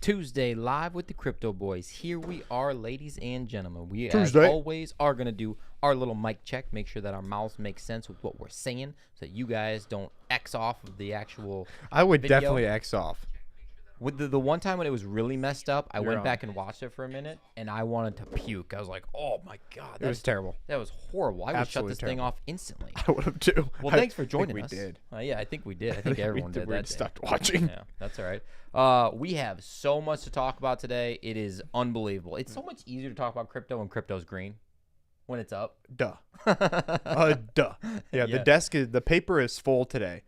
Tuesday live with the Crypto Boys. Here we are, ladies and gentlemen. We, Tuesday. as always, are going to do our little mic check, make sure that our mouths make sense with what we're saying so that you guys don't X off of the actual I would video. definitely X off. With the one time when it was really messed up, I went on. back and watched it for a minute, and I wanted to puke. I was like, oh, my God. It was terrible. That was horrible. I would shut Absolutely this thing terrible. off instantly. I would have too. Well, thanks for joining we us. did. Yeah, I think we did. I think everyone did we that day. stopped watching. Yeah, that's all right. We have so much to talk about today. It is unbelievable. It's so much easier to talk about crypto when crypto's green, when it's up. Duh. Duh. Yeah, the paper is full today.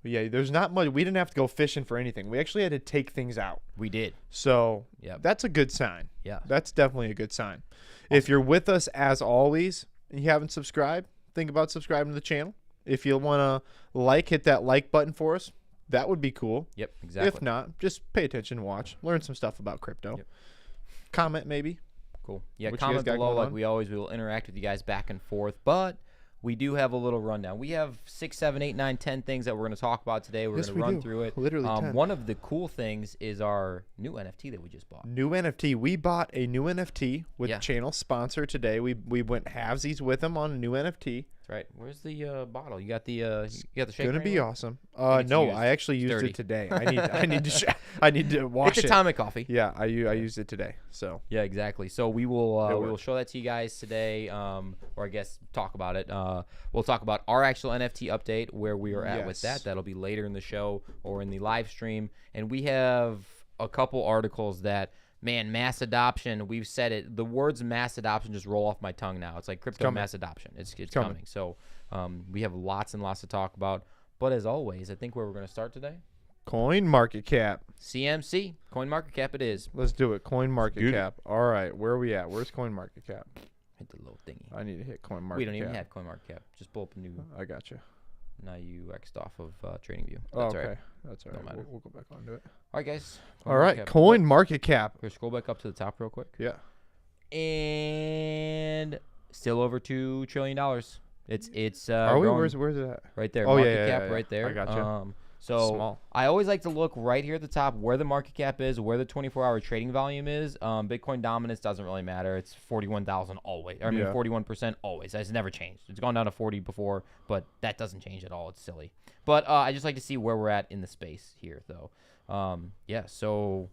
Yeah, there's not much. We didn't have to go fishing for anything. We actually had to take things out. We did. So Yep. that's a good sign. Yeah. That's definitely a good sign. If you're with us as always and you haven't subscribed, think about subscribing to the channel. If you want to hit that like button for us. That would be cool. Yep, exactly. If not, just pay attention and watch. Learn some stuff about crypto. Yep. Comment maybe. Cool. Yeah, What you comment guys got below going like on? we always will interact with you guys back and forth. But we do have a little rundown. We have 6, 7, 8, 9, 10 things that we're going to talk about today. We're Yes, going to we run do. through it. Literally 10. One of the cool things is our new NFT that we just bought. New NFT. We bought a new NFT with Yeah. channel sponsor today. We went halvesies with them on a new NFT. That's right. Where's the bottle? You got the shake Gonna weight be one? awesome. it's No, used. I actually It's used dirty. it today. I need to I need to wash It's it. Atomic Coffee. Yeah, I used it today. So Yeah, exactly. So we will It we will works. show that to you guys today, or I guess talk about it. We'll talk about our actual NFT update, where we are at with Yes. that. That'll be later in the show or in the live stream. And we have a couple articles that, man, mass adoption. We've said it. The words mass adoption just roll off my tongue now. It's like crypto coming. mass adoption. It's coming. coming. So we have lots and lots to talk about. But as always, I think where we're going to start today, Coin market cap. CMC, CoinMarketCap it is. Let's do it. Coin market Get it. cap. All right, where are we at? Where's coin market cap? Hit the little thingy. I need to hit coin market cap. We don't even have CoinMarketCap. Just pull up a new. I got you. Now you X'd off of TradingView. Oh, That's okay. all right. That's all Don't right. matter. We'll go back onto it. All right, guys. All right, CoinMarketCap. coin market cap. Here, scroll back up to the top real quick. Yeah. And still over $2 trillion. It's Are we? growing Where's it at? right there. Oh, yeah, market yeah, cap yeah, yeah. right there. I gotcha. So Small. I always like to look right here at the top where the market cap is, where the 24-hour trading volume is. Bitcoin dominance doesn't really matter. It's 41,000 always. I mean, Yeah. 41% always. It's never changed. It's gone down to 40 before, but that doesn't change at all. It's silly. But I just like to see where we're at in the space here, though. Yeah, so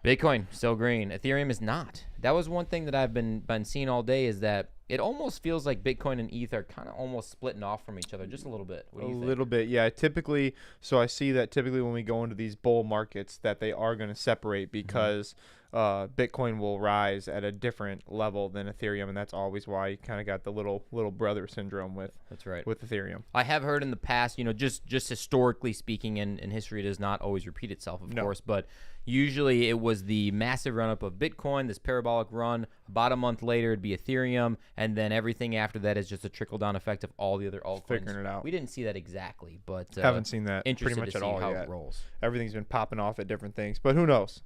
Bitcoin still green. Ethereum is not. That was one thing that I've been seeing all day, is that it almost feels like Bitcoin and ETH are kind of almost splitting off from each other just a little bit. What do you think? Little bit, yeah. Typically, so I see that typically when we go into these bull markets, that they are going to separate because Bitcoin will rise at a different level than Ethereum, and that's always why you kind of got the little brother syndrome with That's right. with Ethereum. I have heard in the past, just historically speaking, in history, it does not always repeat itself, of No. course, but usually it was the massive run-up of Bitcoin, this parabolic run. About a month later, it'd be Ethereum, and then everything after that is just a trickle-down effect of all the other altcoins. Figuring it out. We didn't see that exactly, but Haven't seen that interested pretty much to at see all how yet. it rolls. Everything's been popping off at different things, but who knows?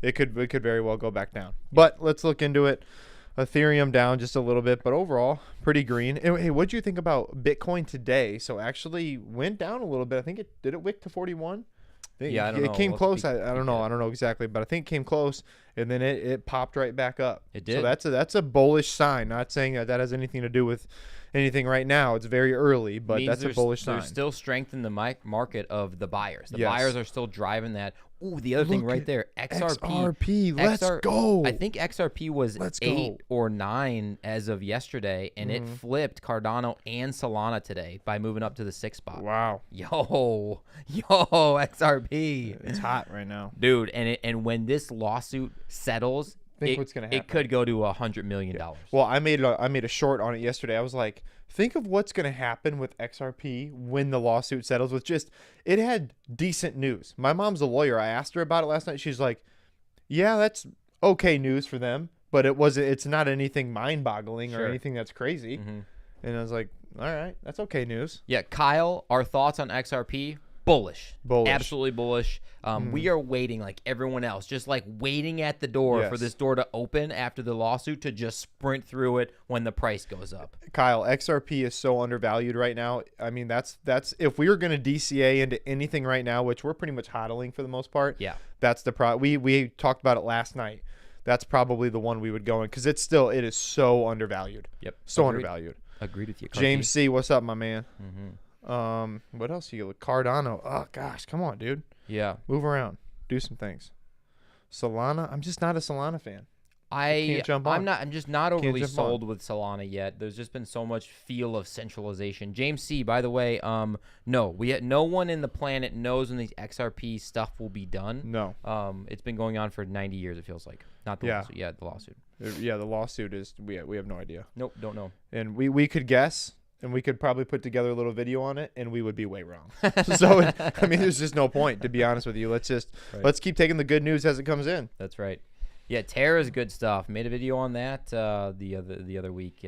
It could very well go back down. But let's look into it. Ethereum down just a little bit, but overall pretty green. And, hey, what do you think about Bitcoin today? So actually went down a little bit. I think it wick to 41. Yeah, I don't know. It came Let's close. speak- I don't know. I don't know exactly, but I think it came close, and then it popped right back up. It So did. that's a bullish sign. Not saying that has anything to do with anything right now. It's very early, but Means that's a there's- bullish sign. There's still strength in the market of the buyers. The Yes. buyers are still driving that. Ooh, the other thing Look right at there, XRP. XRP, let's go. I think XRP was Let's 8 go. or 9 as of yesterday, and it flipped Cardano and Solana today by moving up to the 6th spot. Wow, Yo, XRP. it's hot right now. Dude, and when this lawsuit settles, Think what's gonna happen. It could go to $100 million. Well, I made a short on it yesterday. I was like, think of what's going to happen with XRP when the lawsuit settles. It had decent news. My mom's a lawyer. I asked her about it last night. She's like, yeah, that's okay news for them, but it's not anything mind-boggling or Sure. anything that's crazy. Mhm. And I was like, all right, that's okay news. Yeah, Kyle, our thoughts on XRP, bullish. Bullish. Absolutely bullish. We are waiting like everyone else, just like waiting at the door for this door to open after the lawsuit to just sprint through it when the price goes up. Kyle, XRP is so undervalued right now. I mean, that's if we were going to DCA into anything right now, which we're pretty much hodling for the most part. Yeah. That's the we talked about it last night. That's probably the one we would go in because it is so undervalued. Yep. So undervalued. Agreed with you. James C, what's up, my man? Mm-hmm. What else you got? Cardano. Oh gosh, come on, dude. Yeah. Move around. Do some things. Solana. I'm just not a Solana fan. Can't jump on. I'm just not overly sold with Solana yet. There's just been so much feel of centralization. James C, by the way, no one in the planet knows when these XRP stuff will be done. No. It's been going on for 90 years, it feels like. Not the lawsuit. Yeah, the lawsuit. Yeah, the lawsuit is we have no idea. Nope, don't know. And we could guess, and we could probably put together a little video on it, and we would be way wrong. So I mean, there's just no point, to be honest with you. Let's keep taking the good news as it comes in. That's right. Yeah, Terra's good stuff. Made a video on that the other week.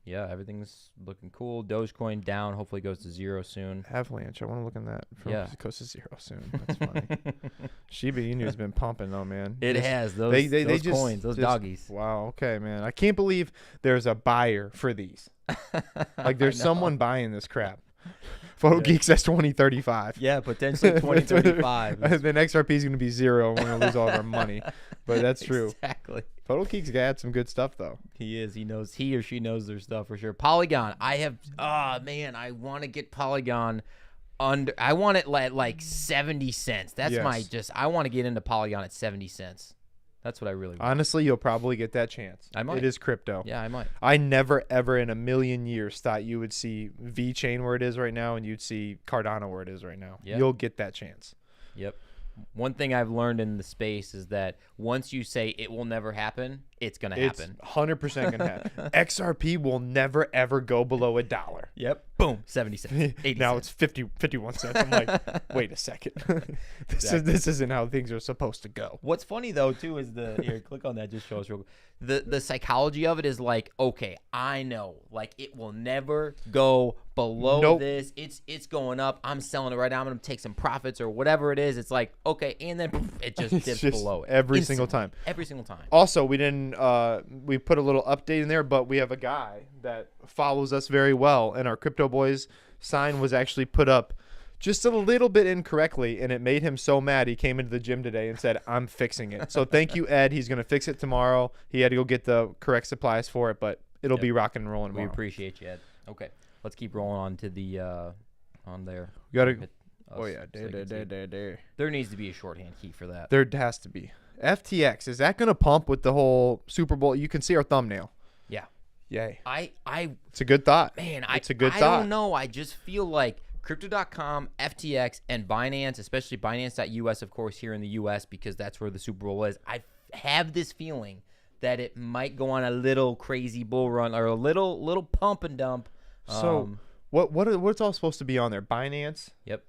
Yeah, everything's looking cool. Dogecoin down. Hopefully goes to 0 soon. Avalanche. I want to look in that. It goes to 0 soon. That's funny. Shiba Inu's been pumping though, man. It has. Those coins, those doggies. Wow. Okay, man. I can't believe there's a buyer for these. Like there's someone buying this crap. Photo Geek says 2035. Yeah, potentially 2035. Then XRP is going to be 0 and we're going to lose all of our money. But that's true. Exactly. Photo Geek's got some good stuff, though. He or she knows their stuff for sure. Polygon. I want to get Polygon under. I want it like 70 cents. That's I want to get into Polygon at 70 cents. That's what I really want. Honestly, you'll probably get that chance. I might. It is crypto. Yeah, I might. I never, ever in a million years thought you would see VeChain where it is right now and you'd see Cardano where it is right now. Yep. You'll get that chance. Yep. One thing I've learned in the space is that once you say it will never happen, it's going to happen. It's 100% going to happen. XRP will never, ever go below $1. Yep. Boom. 70 cents. 80 now cents. It's 51 cents. I'm like, wait a second. This isn't how things are supposed to go. What's funny, though, too, is here, click on that. Just show us real quick. The psychology of it is like, okay, I know. Like, it will never go below this. It's going up. I'm selling it right now. I'm going to take some profits or whatever it is. It's like, okay, and then poof, it just dips below it. Every single time. Every single time. Also, we didn't we put a little update in there, but we have a guy that follows us very well, and our Crypto Boys sign was actually put up just a little bit incorrectly, and it made him so mad he came into the gym today and said, I'm fixing it. So thank you, Ed. He's going to fix it tomorrow. He had to go get the correct supplies for it, but it'll be rocking and rolling tomorrow. We appreciate you, Ed. Okay, let's keep rolling on to the on there. We got to there needs to be a shorthand key for that. There has to be. FTX, is that going to pump with the whole Super Bowl? You can see our thumbnail. Yeah. Yay. It's a good thought. Man, it's a good thought. I don't know. I just feel like Crypto.com, FTX, and Binance, especially Binance.us, of course, here in the U.S., because that's where the Super Bowl is. I have this feeling that it might go on a little crazy bull run or a little pump and dump. So what's all supposed to be on there? Binance? Yep.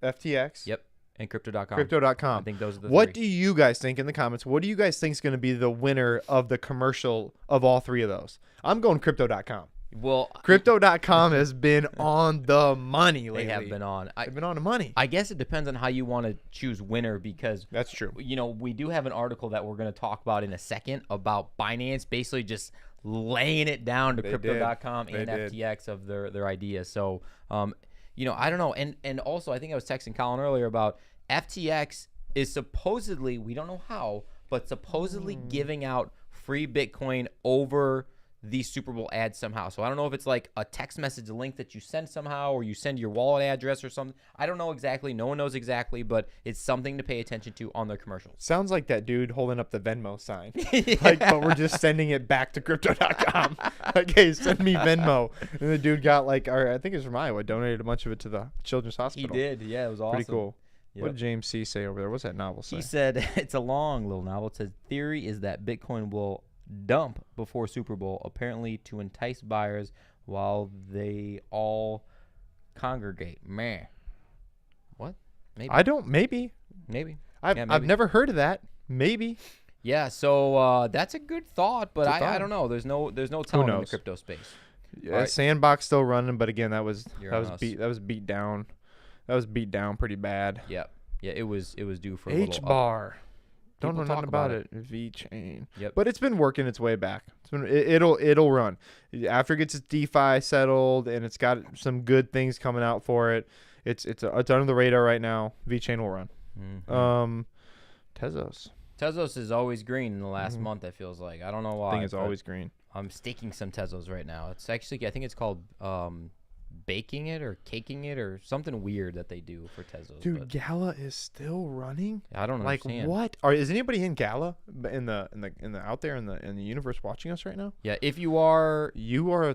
FTX? Yep. And Crypto.com. Crypto.com. I think those are the What three. do you guys think in the comments? What do you guys think is going to be the winner of the commercial of all three of those? I'm going Crypto.com. Well, Crypto.com has been on the money lately. They have been on. They've been on the money. I guess it depends on how you want to choose winner because that's true. You know, we do have an article that we're going to talk about in a second about Binance basically just laying it down to Crypto.com and FTX of their ideas. So, you know, I don't know. And also, I think I was texting Colin earlier about FTX is supposedly, we don't know how, but supposedly giving out free Bitcoin over the Super Bowl ads somehow. So I don't know if it's like a text message link that you send somehow or you send your wallet address or something. I don't know exactly. No one knows exactly, but it's something to pay attention to on their commercials. Sounds like that dude holding up the Venmo sign. Like, but we're just sending it back to Crypto.com. Like, hey, send me Venmo. And the dude got like, I think it's from Iowa, donated a bunch of it to the Children's Hospital. He did. Yeah, it was awesome. Pretty cool. Yep. What did James C. say over there? What's that novel say? He said, it's a long little novel. It says, theory is that Bitcoin will dump before Super Bowl, apparently to entice buyers while they all congregate. Man. What? Maybe. Maybe. I've never heard of that. Maybe. Yeah, so that's a good thought, but I don't know. There's no telling in the crypto space. Yeah, right. Sandbox still running, but again, that was beat down. That was beat down pretty bad. Yep. Yeah, it was due for a little up. H-bar. Don't know People nothing talk about about it. V-chain. Yep. But it's been working its way back. It'll run. After it gets its DeFi settled and it's got some good things coming out for it, it's under the radar right now. V-chain will run. Mm-hmm. Tezos. Tezos is always green in the last month, it feels like. I don't know why. I think it's always green. I'm staking some Tezos right now. It's actually, I think it's called baking it or caking it or something weird that they do for Tezos. Dude, but Gala is still running? I don't understand. Like what? Is anybody in Gala in the out there in the universe watching us right now? Yeah, if you are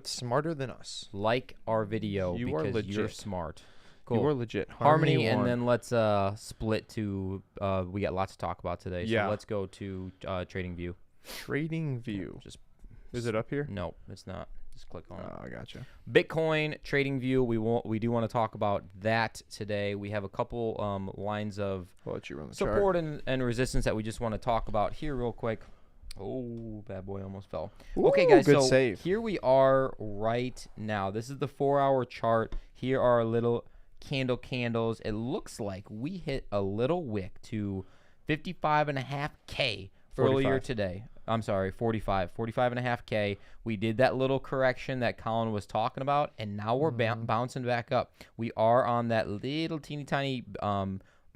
smarter than us. like our video You are because you're legit. smart. Cool. You are legit. Harmony, and won. then let's split to we got lots to talk about today. So Yeah. let's go to Trading View. Trading View. Just Is it up here? no, it's not. Just click on it. Oh, I gotcha. Bitcoin Trading View. We do want to talk about that today. We have a couple lines of I'll let you run the chart. support and resistance that we just want to talk about here real quick. Oh, bad boy almost fell. Okay, Ooh, guys, good so save. here we are right now. This is the 4-hour chart. Here are our little candles. It looks like we hit a little wick to 55.5K earlier 45. today. I'm sorry, 45.5K. We did that little correction that Colin was talking about, and now we're bouncing back up. We are on that little teeny tiny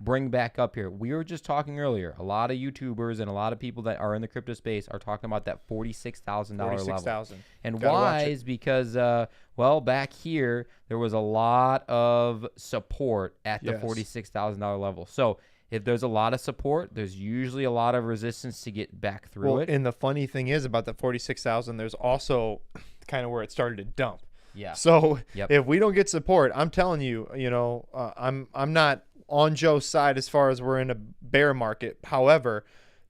bring back up here. We were just talking earlier. A lot of YouTubers and a lot of people that are in the crypto space are talking about that $46,000 level. 46,000. And Gotta watch why it. is because, back here, there was a lot of support at the Yes. $46,000 level. So if there's a lot of support, there's usually a lot of resistance to get back through it. And the funny thing is about the 46,000, there's also kind of where it started to dump. Yeah. So Yep. if we don't get support, I'm telling you, I'm not on Joe's side as far as we're in a bear market. However,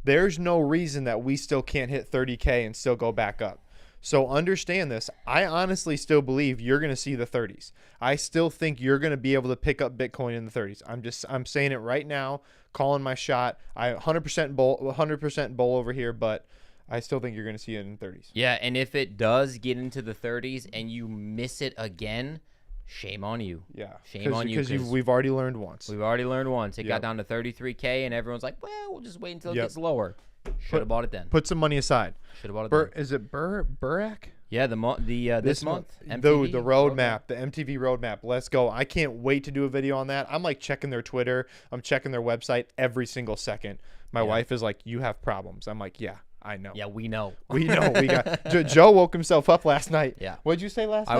there's no reason that we still can't hit 30K and still go back up. So understand this. I honestly still believe you're going to see the 30s. I still think you're going to be able to pick up Bitcoin in the 30s. I'm saying it right now, calling my shot. I 100% bull over here, but I still think you're going to see it in the 30s. Yeah, and if it does get into the 30s and you miss it again, shame on you. Yeah. Shame on you. Because we've already learned once. We've already learned once. It got Yep. down to 33K, and everyone's like, well, we'll just wait until it Yep. gets lower. Should have bought it then. Put some money aside. Should have bought it then. Is it Burak? Yeah, this month, The MTV roadmap, the MTV roadmap. Let's go. I can't wait to do a video on that. I'm like checking their Twitter. I'm checking their website every single second. My wife is like, you have problems. I'm like, yeah, I know. Yeah, we know. We know. We got Joe woke himself up last night. Yeah. What'd you say last night?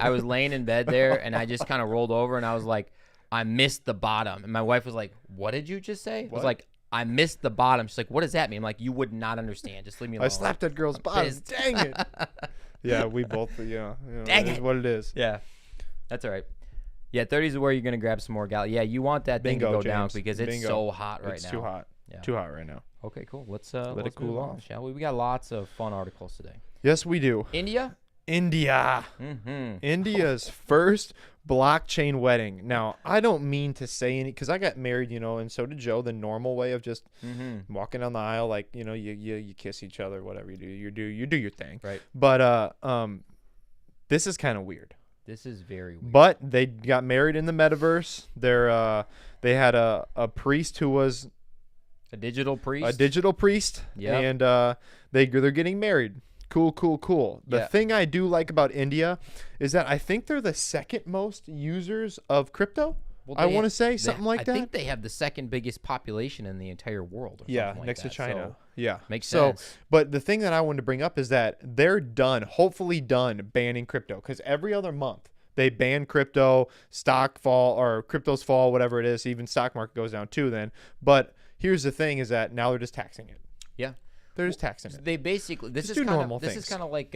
I was laying in bed there, and I just kind of rolled over, and I was like, I missed the bottom. And my wife was like, what did you just say? I was What? like, I missed the bottom. She's like, what does that mean? I'm like, you would not understand. Just leave me alone. I slapped that girl's bottom. pissed. Dang it. Yeah, we both. Yeah. Dang it is it. what it is. Yeah, that's all right. Yeah, 30s is where you're going to grab some more gal. Yeah, you want that thing to Bingo, go down James. because it's Bingo. so hot right It's now. too hot. Yeah. Too hot right now. Okay, cool. Let's it let's cool move on, off. shall we? We got lots of fun articles today. Yes, we do. India. India. Mm-hmm. India's first blockchain wedding. Now, I don't mean to say any because I got married, and so did Joe. The normal way of just walking down the aisle, like you kiss each other, whatever you do, you do your thing. Right. But this is kind of weird. This is very weird. But they got married in the metaverse. They had a priest who was A digital priest. a digital priest, Yep. and they're getting married. Cool. The Yeah. thing I do like about India is that I think they're the second most users of crypto. Well, I they- want to say they- something like I that. think they have the second biggest population in the entire world. Or Yeah, something like next to that, China. so Yeah, makes so, sense. But the thing that I wanted to bring up is that they're hopefully done banning crypto because every other month they ban crypto, stock fall or cryptos fall, whatever it is. Even stock market goes down too. Then, but here's the thing: is that now they're just taxing it. Yeah. They're just taxing it. They basically Just do normal this is things. kind of like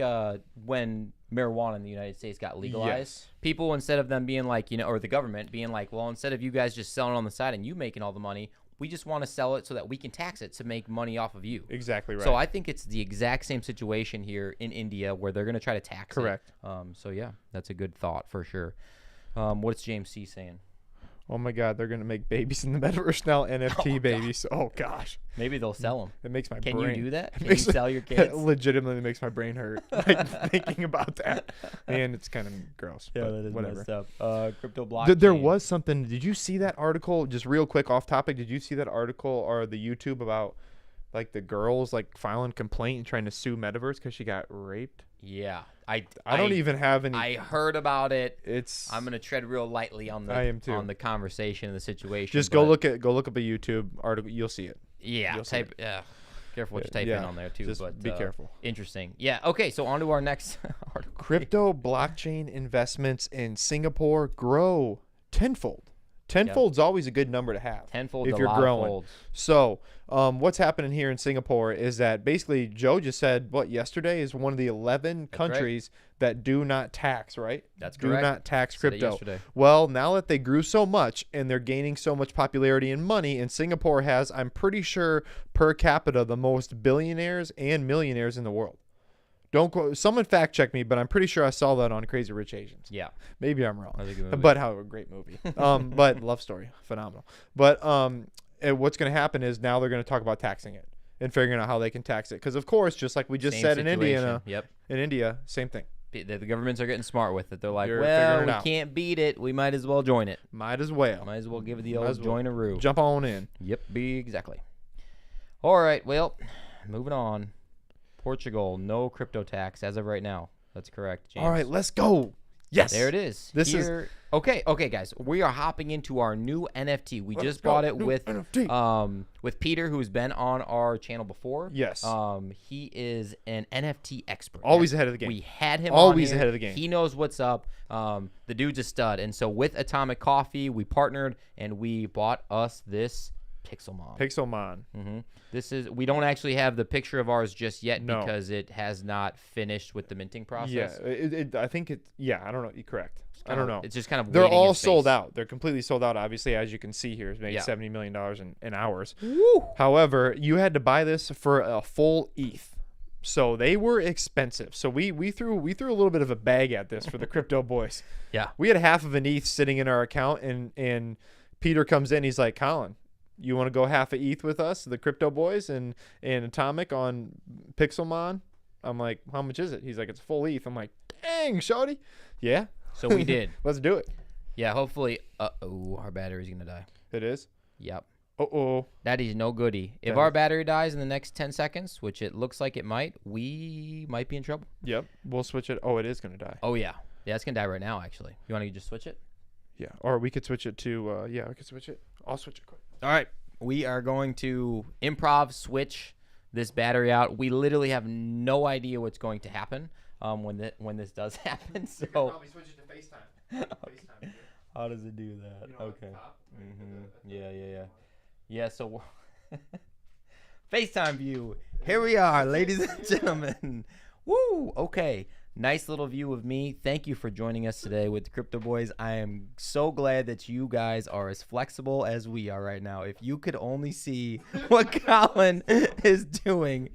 when marijuana in the United States got legalized. Yes. People, instead of them being like, or the government being like, well, instead of you guys just selling on the side and you making all the money, we just want to sell it so that we can tax it to make money off of you. Exactly right. So I think it's the exact same situation here in India where they're going to try to tax Correct. it. So yeah, that's a good thought for sure. What's James C saying? Oh my God, they're gonna make babies in the metaverse now, NFT babies. Oh gosh, Maybe they'll sell them. it makes my Can brain. you do that? it Can you makes sell your It kids? legitimately makes my brain hurt like thinking about that, and it's kind of gross. Yeah, but that is whatever. messed up. Crypto blockchain. There was something. Did you see that article? Just real quick off topic. Did you see that article or the YouTube about like the girls like filing complaint and trying to sue Metaverse because she got raped? Yeah, I don't even have any. I heard about it. It's. I'm gonna tread real lightly on the I am too. on the conversation and the situation. Just go look up a YouTube article. You'll see it. Yeah, You'll see type. Careful what you type in Yeah, on there too. just But be careful. Interesting. Yeah. Okay. So on to our next article. Crypto blockchain investments in Singapore grow tenfold. Tenfold's always a good number to have. Tenfold if a you're lot of growing. folds. So, what's happening here in Singapore is that basically Joe just said yesterday is one of the 11 countries that do not tax, right? That's do correct. not tax Said it crypto. yesterday. Well, now that they grew so much and they're gaining so much popularity and money, and Singapore has, I'm pretty sure, per capita, the most billionaires and millionaires in the world. Don't quote, someone fact check me, but I'm pretty sure I saw that on Crazy Rich Asians. Yeah. Maybe I'm wrong. That's a good movie. But how a great movie. But love story, phenomenal. But and what's going to happen is now they're going to talk about taxing it and figuring out how they can tax it. Because of course, just like we just Same said situation. in India, same thing. The governments are getting smart with it. They're like, You're well, figuring it we out. can't beat it. We might as well join it. Might as well. Might as well give it the Might old as well. join-a-roo. Jump on in. Yep, exactly. All right, well, moving on. Portugal, no crypto tax as of right now. That's correct, James. All right, let's go. Yes. There it is. This is okay, guys. We are hopping into our new NFT. We Let's just go. bought it New with NFT. with Peter, who's been on our channel before. Yes. He is an NFT expert. Always ahead of the game. We had him Always on here. ahead of the game. He knows what's up. The dude's a stud. And so with Atomic Coffee, we partnered and we bought us this Pixelmon. Pixelmon. This is, we don't actually have the picture of ours just yet No. because it has not finished with the minting process. Yeah, I think it. Yeah, I don't know. You're correct. I don't know. It's just kind of They're waiting in all sold space. out. They're completely sold out. Obviously, as you can see here, it's made Yeah. $70 million in hours. Woo! However, you had to buy this for a full ETH. So they were expensive. So we threw a little bit of a bag at this for the crypto boys. Yeah. We had half of an ETH sitting in our account, and Peter comes in. He's like, Colin, you want to go half a ETH with us, the crypto boys, and Atomic on Pixelmon? I'm like, how much is it? He's like, it's full ETH. I'm like, dang, shawty. Yeah. So we did. Let's do it. Yeah, hopefully. Our battery's going to die. It is. Yep. Uh-oh. That is no goodie. If That our is- battery dies in the next 10 seconds, which it looks like it might, we might be in trouble. Yep. We'll switch it. Oh, it is going to die. Oh, yeah. Yeah, it's going to die right now, actually. You want to just switch it? Yeah. Or we could switch it to, yeah, we could switch it. I'll switch it quick. All right. We are going to improv switch this battery out. We literally have no idea what's going to happen when this does happen. So probably switch it to FaceTime. FaceTime. how does it do that? Okay. Yeah, so FaceTime view. Here we are, ladies and gentlemen. Woo! Okay. Nice little view of me. Thank you for joining us today with the Crypto Boys. I am so glad that you guys are as flexible as we are right now. If you could only see what Colin is doing.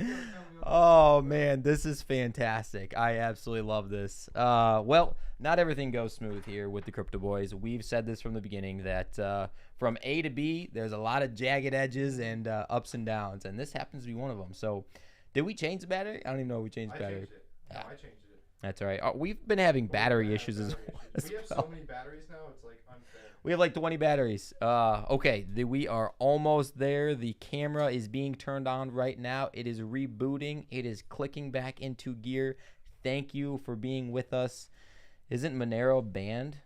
Oh, man, this is fantastic. I absolutely love this. Well, not everything goes smooth here with the Crypto Boys. We've said this from the beginning that from A to B, there's a lot of jagged edges and ups and downs, and this happens to be one of them. So did we change the battery? I don't even know if we changed the battery. I changed it. That's all right. We've been having battery issues as well. We have so many batteries now, it's like unfair. We have like 20 batteries. Okay, we are almost there. The camera is being turned on right now. It is rebooting. It is clicking back into gear. Thank you for being with us. Isn't Monero banned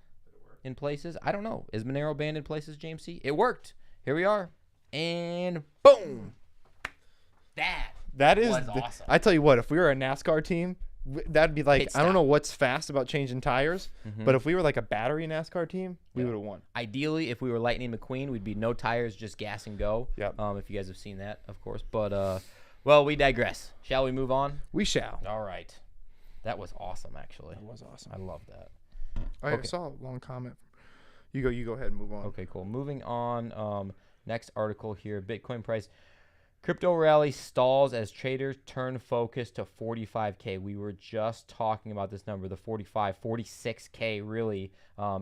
in places? I don't know. Is Monero banned in places, James C? It worked. Here we are. And boom. That is was awesome. I tell you what, if we were a NASCAR team, that'd be like, Pit I don't stop. know what's fast about changing tires, but if we were like a battery NASCAR team, we would have won. Ideally, if we were Lightning McQueen, we'd be no tires, just gas and go. Yep. If you guys have seen that, of course. But, well, we digress. Shall we move on? We shall. All right. That was awesome, actually. That was awesome. I love that. I Okay. saw a long comment. You go ahead and move on. Okay, cool. Moving on. Next article here. Bitcoin price. Crypto rally stalls as traders turn focus to 45K. We were just talking about this number, the 46K really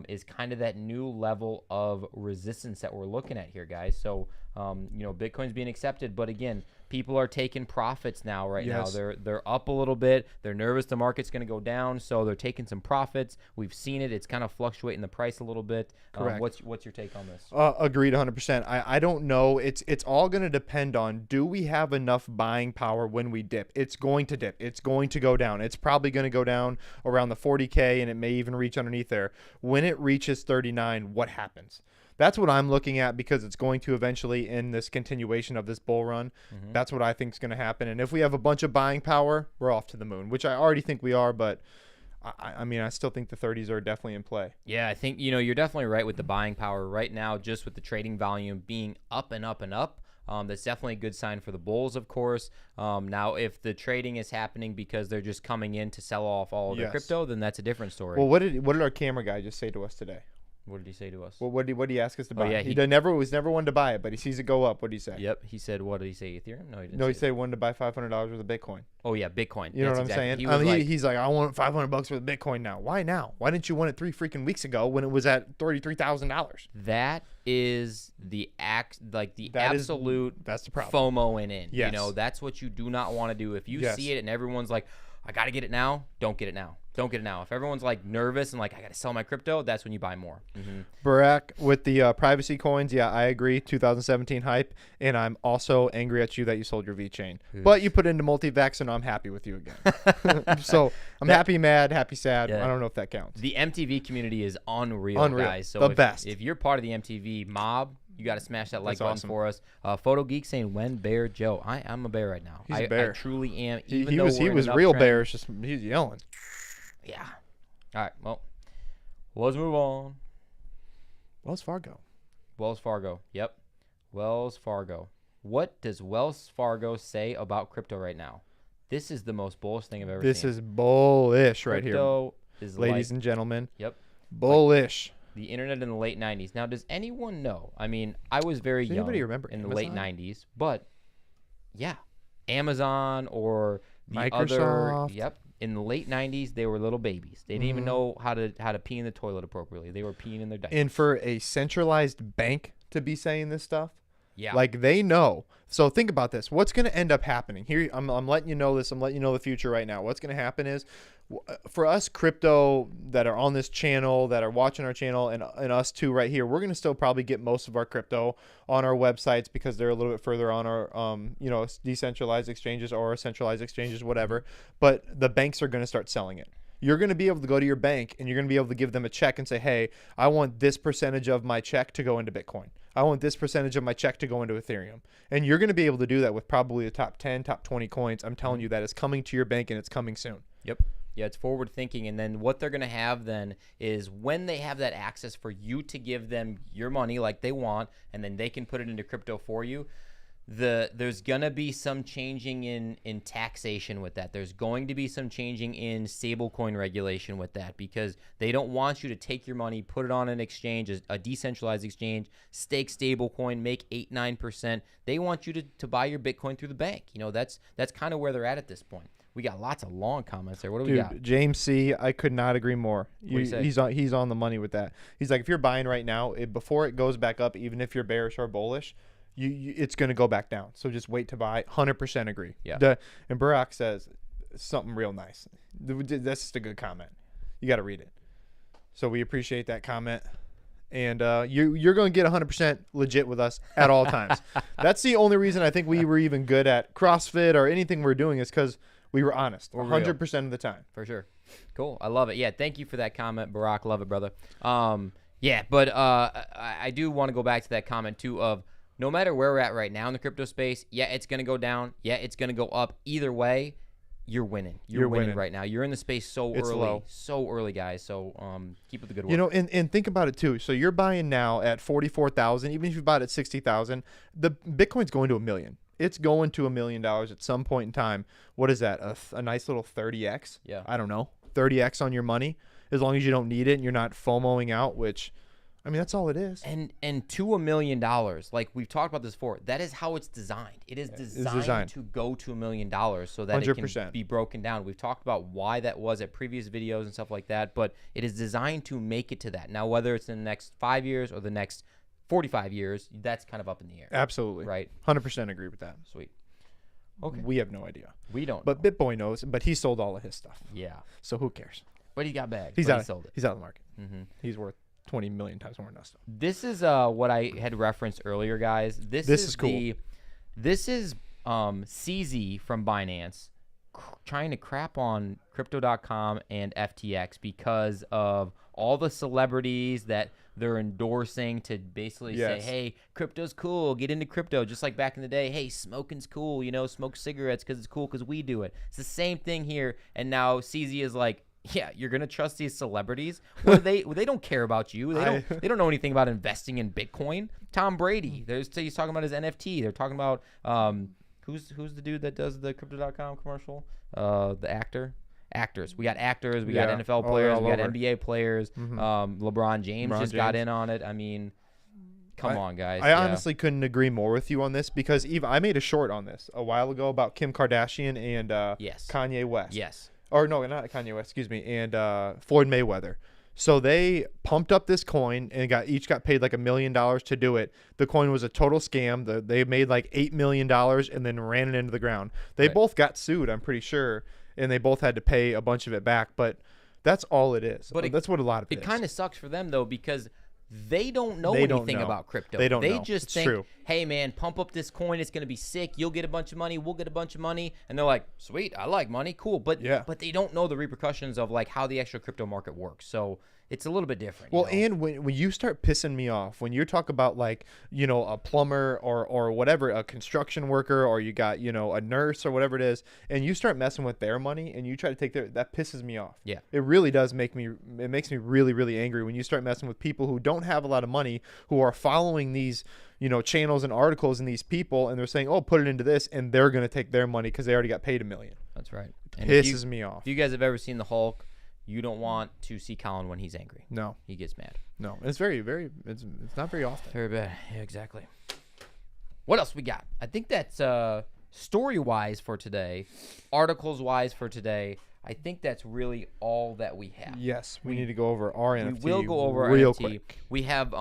is kind of that new level of resistance that we're looking at here, guys. So, Bitcoin's being accepted, but again, people are taking profits now now. They're up a little bit. They're nervous the market's going to go down, so they're taking some profits. We've seen it. It's kind of fluctuating the price a little bit. Correct. What's your take on this? Agreed 100%. I don't know. It's all going to depend on, do we have enough buying power when we dip? It's going to dip. It's going to go down. It's probably going to go down around the 40K, and it may even reach underneath there. When it reaches 39, what happens? That's what I'm looking at, because it's going to eventually, in this continuation of this bull run, that's what I think is going to happen. And if we have a bunch of buying power, we're off to the moon, which I already think we are, but I still think the 30s are definitely in play. Yeah, I think, you're definitely right with the buying power right now, just with the trading volume being up and up and up. That's definitely a good sign for the bulls, of course. Now, if the trading is happening because they're just coming in to sell off all of their crypto, then that's a different story. Well, what did our camera guy just say to us today? What did he say to us? Well, what did he ask us to buy? Yeah, he was never one to buy it, but he sees it go up. What did he say? Yep, he said, what did he say, Ethereum? No, he didn't. No, he said one to buy $500 worth of Bitcoin. Oh yeah, Bitcoin. You know what I'm saying? He's like, I want $500 worth of Bitcoin now. Why now? Why didn't you want it 3 freaking weeks ago when it was at $33,000? That is the absolute that's the problem. FOMO in. Yes. That's what you do not want to do. If you see it and everyone's like, I got to get it now, don't get it now. Don't get it now. If everyone's like nervous and like, I got to sell my crypto, that's when you buy more. Barack, with the privacy coins, yeah, I agree. 2017 hype. And I'm also angry at you that you sold your VeChain. But you put into multi-vax, and I'm happy with you again. So I'm happy, mad, happy, sad. Yeah. I don't know if that counts. The MTV community is unreal, guys. So best. If you're part of the MTV mob, you got to smash that like button for us. Photo Geek saying, when Bear Joe. I'm a bear right now. He's a bear. I truly am. He was real bearish. He's yelling. Yeah. All right. Well, let's move on. Wells Fargo. Yep. Wells Fargo. What does Wells Fargo say about crypto right now? This is the most bullish thing I've ever seen. This is bullish right here. Crypto is ladies and gentlemen. Yep. Bullish. The internet in the late 90s. Now, does anyone know? I mean, I was very young remember in Amazon? the late 90s, but yeah, Amazon or the Microsoft. Yep. In the late 90s, they were little babies. They didn't even know how to pee in the toilet appropriately. They were peeing in their diapers. And for a centralized bank to be saying this stuff, yeah, like they know. So think about this. What's going to end up happening here? I'm letting you know this. I'm letting you know the future right now. What's going to happen is, for us crypto that are on this channel, that are watching our channel, and us too right here, we're going to still probably get most of our crypto on our websites because they're a little bit further on our decentralized exchanges or centralized exchanges, whatever. But the banks are going to start selling it. You're going to be able to go to your bank and you're going to be able to give them a check and say, hey, I want this percentage of my check to go into Bitcoin. I want this percentage of my check to go into Ethereum. And you're going to be able to do that with probably the top 10, top 20 coins. I'm telling you that is coming to your bank, and it's coming soon. Yep. Yeah, it's forward thinking. And then what they're going to have then is, when they have that access for you to give them your money like they want, and then they can put it into crypto for you, there's going to be some changing in taxation with that. There's going to be some changing in stablecoin regulation with that, because they don't want you to take your money, put it on an exchange, a decentralized exchange, stake stablecoin, make 8-9%. They want you to buy your Bitcoin through the bank. That's kind of where they're at this point. We got lots of long comments there. What do we got? James C., I could not agree more. He's on the money with that. He's like, if you're buying right now, before it goes back up, even if you're bearish or bullish, it's going to go back down. So just wait to buy. 100% agree. Yeah. And Barack says something real nice. That's just a good comment. You got to read it. So we appreciate that comment. And you're going to get 100% legit with us at all times. That's the only reason I think we were even good at CrossFit or anything we're doing, is because we were honest 100% of the time. For sure. Cool. I love it. Yeah, thank you for that comment, Barack. Love it, brother. Yeah, but I do want to go back to that comment, too, of no matter where we're at right now in the crypto space, yeah, it's going to go down. Yeah, it's going to go up. Either way, you're winning. You're winning right now. You're in the space so early, guys. So keep up the good work. And think about it too. So you're buying now at 44,000. Even if you bought at 60,000, the Bitcoin's going to $1 million. It's going to $1 million at some point in time. What is that? A nice little 30x? Yeah. I don't know. 30x on your money, as long as you don't need it and you're not FOMOing out, which I mean, that's all it is. And to $1 million, like we've talked about this before, that is how it's designed. It is designed to go to $1 million so that 100%. It can be broken down. We've talked about why that was at previous videos and stuff like that, but it is designed to make it to that. Now, whether it's in the next 5 years or the next 45 years, that's kind of up in the air. Absolutely. Right? 100% agree with that. Sweet. Okay. We have no idea. We don't. But know. BitBoy knows, but he sold all of his stuff. Yeah. So who cares? But he got bagged. He sold it. He's out of the market. He's worth 20 million times more than us. This is what I had referenced earlier, guys. This is cool. This is CZ from Binance trying to crap on Crypto.com and FTX because of all the celebrities that they're endorsing to basically say, hey, crypto's cool, get into crypto. Just like back in the day, hey, smoking's cool, smoke cigarettes because it's cool because we do it. It's the same thing here. And now CZ is like, yeah, you're gonna trust these celebrities? Well, they don't care about you. They don't know anything about investing in Bitcoin. Tom Brady, he's talking about his NFT. They're talking about who's the dude that does the Crypto.com commercial? The actors. We got actors. We got NFL players. We got NBA players. LeBron James got in on it. I mean, come on, guys. I honestly couldn't agree more with you on this because I made a short on this a while ago about Kim Kardashian and Kanye West. Yes. Or no, not Kanye West, excuse me, and Floyd Mayweather. So they pumped up this coin and each got paid like $1 million to do it. The coin was a total scam. They made like $8 million and then ran it into the ground. They both got sued, I'm pretty sure, and they both had to pay a bunch of it back. But that's all it is. But that's what a lot of it is. It kind of sucks for them though because they don't know anything about crypto. They don't know. They just think, hey, man, pump up this coin. It's going to be sick. You'll get a bunch of money. We'll get a bunch of money. And they're like, sweet, I like money. Cool. But they don't know the repercussions of like how the actual crypto market works. So it's a little bit different. Well, and when you start pissing me off, when you talk about like, a plumber or whatever, a construction worker, or you got, a nurse or whatever it is, and you start messing with their money and you try to take that pisses me off. Yeah. It really does it makes me really, really angry when you start messing with people who don't have a lot of money, who are following these, channels and articles and these people, and they're saying, oh, put it into this, and they're going to take their money because they already got paid $1 million. That's right. And pisses me off. If you guys have ever seen the Hulk, you don't want to see Colin when he's angry. No. He gets mad. No. It's very, very, it's not very often. Very bad. Yeah, exactly. What else we got? I think that's story-wise for today, articles-wise for today. I think that's really all that we have. Yes. We need to go over our NFT. We will go over our real NFT. Quick. We have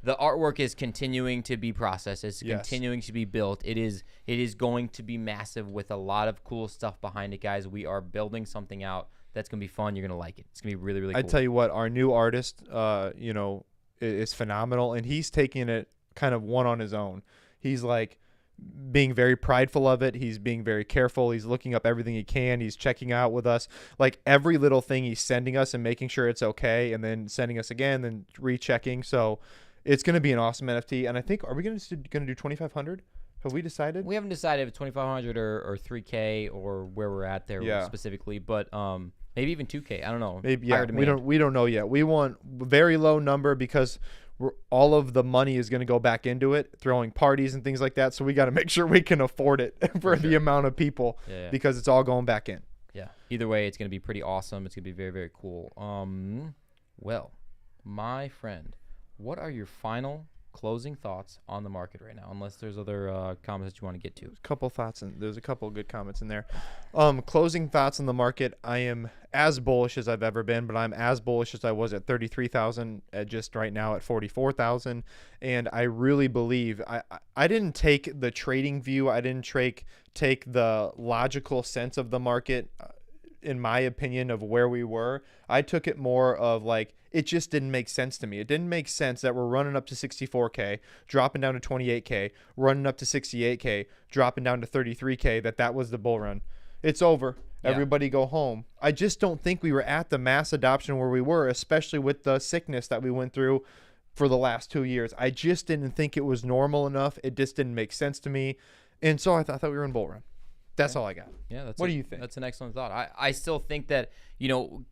the artwork is continuing to be processed. It's continuing to be built. It is going to be massive with a lot of cool stuff behind it, guys. We are building something out that's going to be fun. You're going to like it. It's going to be really, really cool. I tell you what, our new artist, is phenomenal, and he's taking it kind of one on his own. He's like being very prideful of it. He's being very careful. He's looking up everything he can. He's checking out with us. Like every little thing he's sending us and making sure it's okay, and then sending us again, then rechecking. So it's going to be an awesome NFT. And I think, are we going to do 2,500? Have we decided? We haven't decided if it's 2,500 or 3K or where we're at there specifically, but maybe even 2K. I don't know. Maybe we don't know yet. We want very low number because all of the money is going to go back into it, throwing parties and things like that. So we got to make sure we can afford it for the amount of people because it's all going back in. Yeah. Either way, it's going to be pretty awesome. It's going to be very, very cool. Well, my friend, what are your final closing thoughts on the market right now, unless there's other comments that you want to get to? Couple thoughts, and there's a couple of good comments in there. Closing thoughts on the market. I am as bullish as I've ever been, but I'm as bullish as I was at 33,000 at just right now at 44,000. And I really believe I didn't take the trading view. I didn't take the logical sense of the market, in my opinion, of where we were. I took it more of like, it just didn't make sense to me. It didn't make sense that we're running up to 64K, dropping down to 28K, running up to 68K, dropping down to 33K, that was the bull run. It's over. Yeah. Everybody go home. I just don't think we were at the mass adoption where we were, especially with the sickness that we went through for the last 2 years. I just didn't think it was normal enough. It just didn't make sense to me. And so I thought we were in bull run. That's all I got. Yeah, what do you think? That's an excellent thought. I still think that,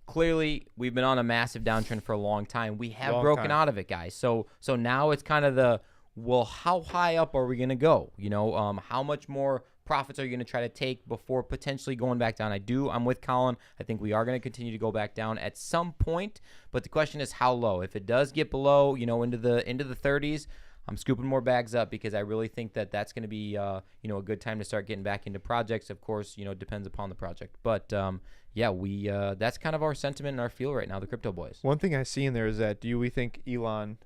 clearly we've been on a massive downtrend for a long time. We have broken out of it, guys. So now it's kind of well, how high up are we going to go? You know, how much more profits are you going to try to take before potentially going back down? I'm with Colin. I think we are going to continue to go back down at some point, but the question is how low. If it does get below, you know, into the 30s, I'm scooping more bags up because I really think that that's going to be, you know, a good time to start getting back into projects. Of course, you know, it depends upon the project. But, yeah, that's kind of our sentiment and our feel right now, the crypto boys. One thing I see in there is that we think Elon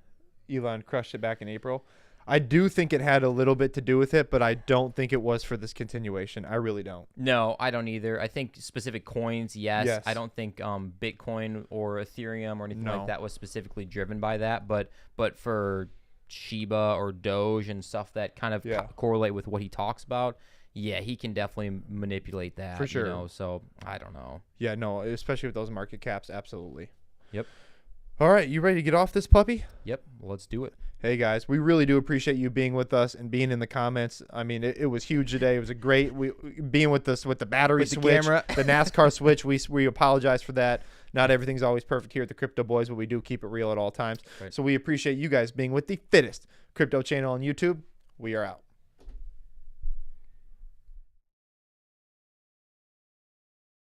crushed it back in April? I do think it had a little bit to do with it, but I don't think it was for this continuation. I really don't. No, I don't either. I think specific coins, yes. I don't think Bitcoin or Ethereum or anything like that was specifically driven by that. But for Shiba or Doge and stuff that kind of correlate with what he talks about, yeah, he can definitely manipulate that. For sure. You know, so I don't know. Yeah, no, especially with those market caps, absolutely. Yep. All right, you ready to get off this puppy? Yep, let's do it. Hey, guys, we really do appreciate you being with us and being in the comments. I mean, it was huge today. It was a great being with us with the battery switch, the camera, the NASCAR switch. We apologize for that. Not everything's always perfect here at the Crypto Boys, but we do keep it real at all times. Right. So we appreciate you guys being with the fittest crypto channel on YouTube. We are out.